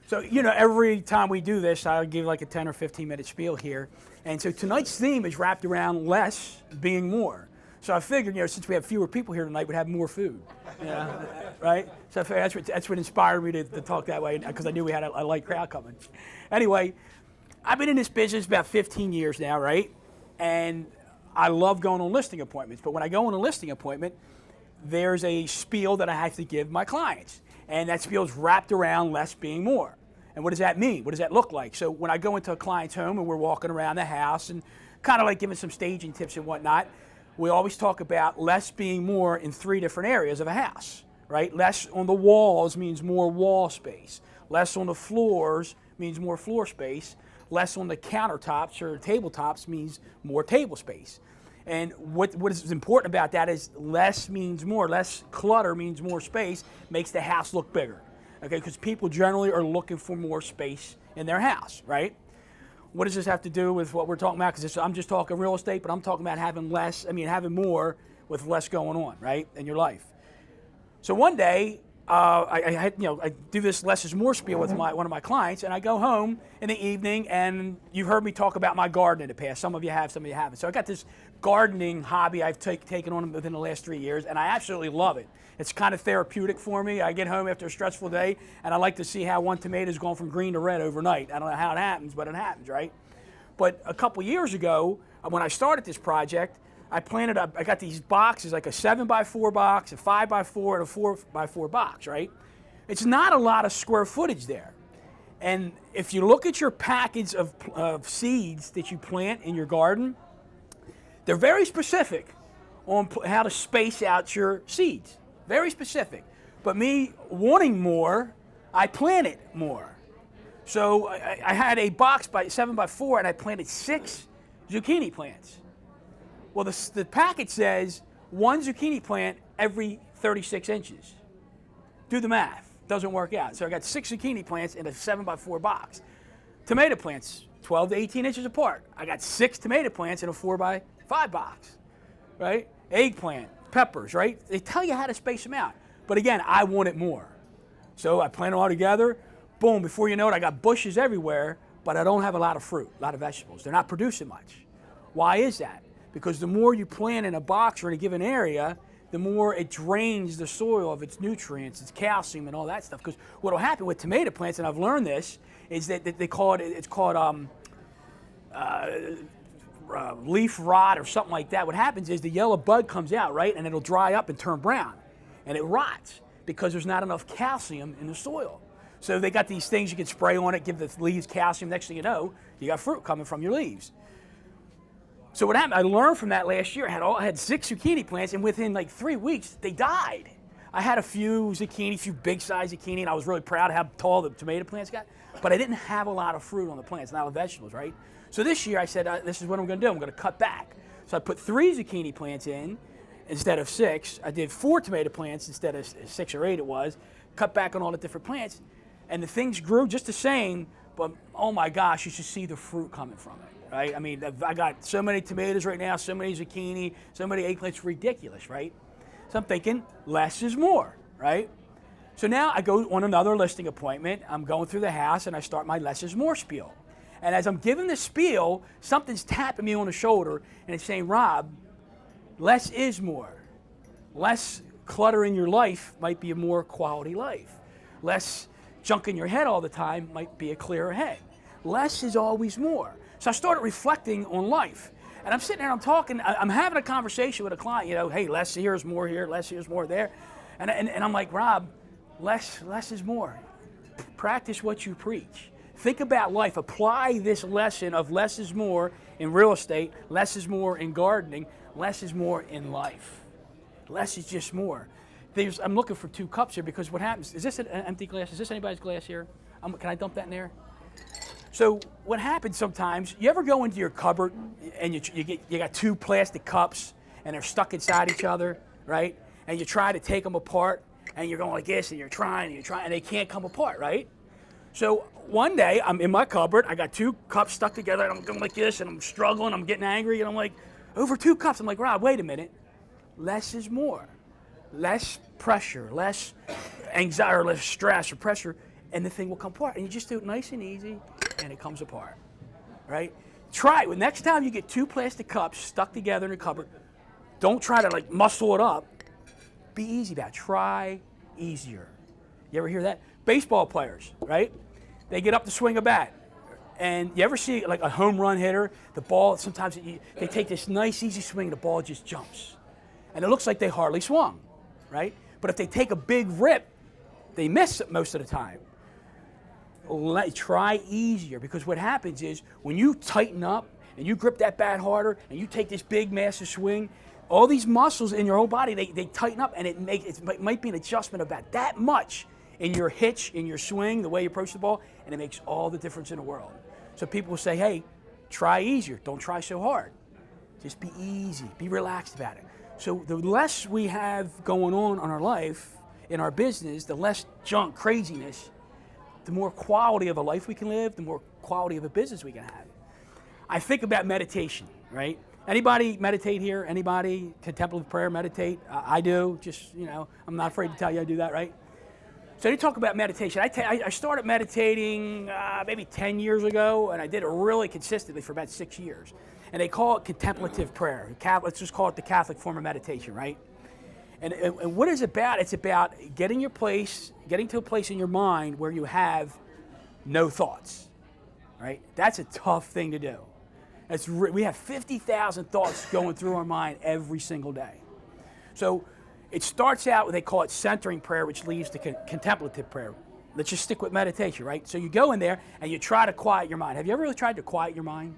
So, every time we do this, I'll give like a 10 or 15 minute spiel here. And so tonight's theme is wrapped around less being more. So I figured, since we have fewer people here tonight, we'd have more food, right? So I figured that's what inspired me to talk that way, because I knew we had a light crowd coming. Anyway, I've been in this business about 15 years now, right? And I love going on listing appointments. But when I go on a listing appointment, there's a spiel that I have to give my clients. And that spiel is wrapped around less being more. And what does that mean? What does that look like? So when I go into a client's home and we're walking around the house and kind of like giving some staging tips and whatnot, we always talk about less being more in 3 different areas of a house, right? Less on the walls means more wall space. Less on the floors means more floor space. Less on the countertops or tabletops means more table space. And what is important about that is less means more. Less clutter means more space, makes the house look bigger. Okay, because people generally are looking for more space in their house, right? What does this have to do with what we're talking about? Because I'm just talking real estate, but I'm talking about having more with less going on, right, in your life. So one day, I do this less is more spiel with one of my clients, and I go home in the evening, and you've heard me talk about my garden in the past. Some of you have, some of you haven't. So I got this gardening hobby I've taken on within the last 3 years, and I absolutely love it. It's kind of therapeutic for me. I get home after a stressful day, and I like to see how one tomato's gone from green to red overnight. I don't know how it happens, but it happens, right? But a couple years ago, when I started this project, I got these boxes, like a 7x4 box, a 5x4, and a 4x4 box, right? It's not a lot of square footage there. And if you look at your package of seeds that you plant in your garden, they're very specific on how to space out your seeds. Very specific. But me wanting more, I planted more. So I had a box by 7x4, and I planted 6 zucchini plants. Well, the package says 1 zucchini plant every 36 inches. Do the math. Doesn't work out. So I got 6 zucchini plants in a 7x4 box. Tomato plants, 12 to 18 inches apart. I got 6 tomato plants in a 4x5 box, right? Eggplant, peppers, right? They tell you how to space them out. But again, I wanted more. So I plant them all together. Boom, before you know it, I got bushes everywhere, but I don't have a lot of fruit, a lot of vegetables. They're not producing much. Why is that? Because the more you plant in a box or in a given area, the more it drains the soil of its nutrients, its calcium, and all that stuff. Because what will happen with tomato plants, and I've learned this, is that they call it, it's called leaf rot or something like that. What happens is the yellow bud comes out, right, and it'll dry up and turn brown, and it rots because there's not enough calcium in the soil. So they got these things you can spray on it, give the leaves calcium. Next thing you know, you got fruit coming from your leaves. So what happened, I learned from that last year. I had 6 zucchini plants, and within like 3 weeks, they died. I had a few big size zucchini, and I was really proud of how tall the tomato plants got, but I didn't have a lot of fruit on the plants, not the vegetables, right? So this year I said, this is what I'm gonna do. I'm gonna cut back. So I put 3 zucchini plants in instead of 6. I did 4 tomato plants instead of 6 or 8 it was, cut back on all the different plants, and the things grew just the same, but oh my gosh, you should see the fruit coming from it. Right? I mean, I got so many tomatoes right now, so many zucchini, so many eggplants, it's ridiculous, right? So I'm thinking less is more, right? So now I go on another listing appointment, I'm going through the house, and I start my less is more spiel. And as I'm giving the spiel, something's tapping me on the shoulder, and it's saying, Rob, less is more. Less clutter in your life might be a more quality life. Less junk in your head all the time might be a clearer head. Less is always more. So I started reflecting on life. And I'm sitting there, I'm having a conversation with a client, hey, less here is more here, less here is more there. And I'm like, Rob, less is more. Practice what you preach. Think about life. Apply this lesson of less is more in real estate, less is more in gardening, less is more in life. Less is just more. I'm looking for 2 cups here because what happens, is this an empty glass? Is this anybody's glass here? Can I dump that in there? So what happens sometimes, you ever go into your cupboard and you got 2 plastic cups and they're stuck inside each other, right? And you try to take them apart and you're going like this and you're trying and they can't come apart, right? So one day I'm in my cupboard, I got 2 cups stuck together and I'm going like this and I'm struggling, I'm getting angry and I'm like, over 2 cups. I'm like, Rob, wait a minute. Less is more. Less pressure, less anxiety, or less stress or pressure, and the thing will come apart. And you just do it nice and easy, and it comes apart, right? Try it. Next time you get 2 plastic cups stuck together in a cupboard, don't try to like muscle it up. Be easy about it. Try easier. You ever hear that? Baseball players, right? They get up to swing a bat. And you ever see like a home run hitter, the ball, sometimes they take this nice easy swing and the ball just jumps. And it looks like they hardly swung, right? But if they take a big rip, they miss it most of the time. Try easier, because what happens is when you tighten up and you grip that bat harder and you take this big massive swing, all these muscles in your whole body, they tighten up, and it might be an adjustment about that much in your hitch, in your swing, the way you approach the ball, and it makes all the difference in the world. So people will say, hey, try easier. Don't try so hard. Just be easy. Be relaxed about it. So the less we have going on in our life, in our business, the less junk, craziness, the more quality of a life we can live, the more quality of a business we can have. I think about meditation, right? Anybody meditate here? Anybody contemplative prayer, meditate? I do. Just, I'm not afraid to tell you I do that, right? So you talk about meditation. I started meditating maybe 10 years ago, and I did it really consistently for about 6 years. And they call it contemplative prayer. Let's just call it the Catholic form of meditation, right? And what is it about? It's about getting to a place in your mind where you have no thoughts, right? That's a tough thing to do. We have 50,000 thoughts going through our mind every single day. So it starts out, they call it centering prayer, which leads to contemplative prayer. Let's just stick with meditation, right? So you go in there and you try to quiet your mind. Have you ever really tried to quiet your mind?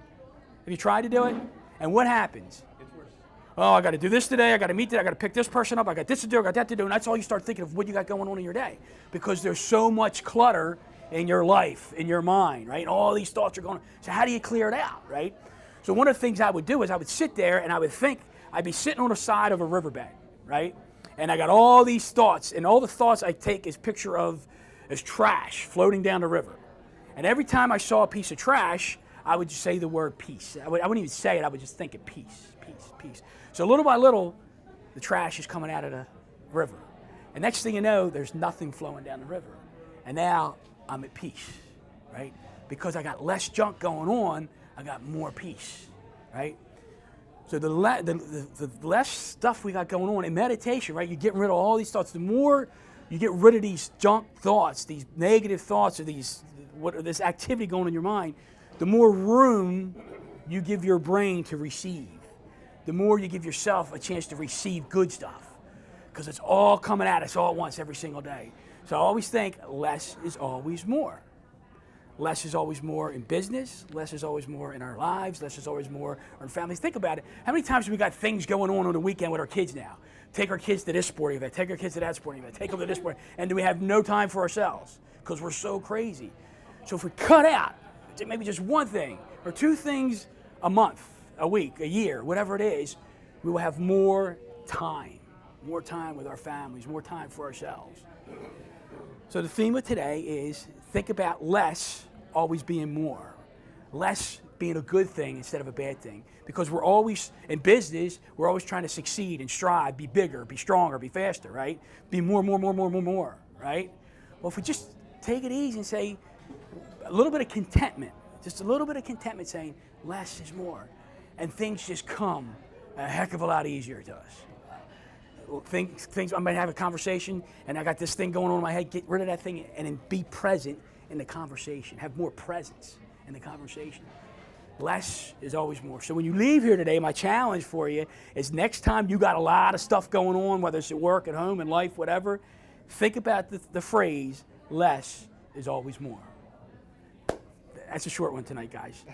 Have you tried to do it? And what happens? It's worse. Oh, I got to do this today. I got to meet today. I got to pick this person up. I got this to do. I got that to do. And that's all you start thinking of, what you got going on in your day, because there's so much clutter in your life, in your mind, right? And all these thoughts are going on. So how do you clear it out, right? So one of the things I would do is I would sit there and I would think. I'd be sitting on the side of a riverbed, right? And I got all these thoughts, and all the thoughts I take is picture of as trash floating down the river. And every time I saw a piece of trash, I would just say the word peace. I wouldn't even say it. I would just think of peace, peace, peace. So little by little, the trash is coming out of the river. And next thing you know, there's nothing flowing down the river. And now I'm at peace, right? Because I got less junk going on, I got more peace, right? So the less stuff we got going on in meditation, right? You're getting rid of all these thoughts. The more you get rid of these junk thoughts, these negative thoughts, or this activity going on in your mind, the more room you give your brain to receive. The more you give yourself a chance to receive good stuff, because it's all coming at us all at once every single day. So I always think less is always more. Less is always more in business. Less is always more in our lives. Less is always more in our families. Think about it. How many times have we got things going on the weekend with our kids now? Take our kids to this sporting event. Take our kids to that sporting event. Take them to this sporting event. And do we have no time for ourselves because we're so crazy? So if we cut out maybe just one thing or 2 things a month, a week, a year, whatever it is, we will have more time with our families, more time for ourselves. So the theme of today is think about less always being more. Less being a good thing instead of a bad thing. Because we're always, in business, we're always trying to succeed and strive, be bigger, be stronger, be faster, right? Be more, right? Well, if we just take it easy and say a little bit of contentment, just a little bit of contentment, saying less is more, and things just come a heck of a lot easier to us. Things I might have a conversation and I got this thing going on in my head, get rid of that thing and then be present in the conversation. Have more presence in the conversation. Less is always more. So when you leave here today, my challenge for you is next time you got a lot of stuff going on, whether it's at work, at home, in life, whatever, think about the phrase, less is always more. That's a short one tonight, guys.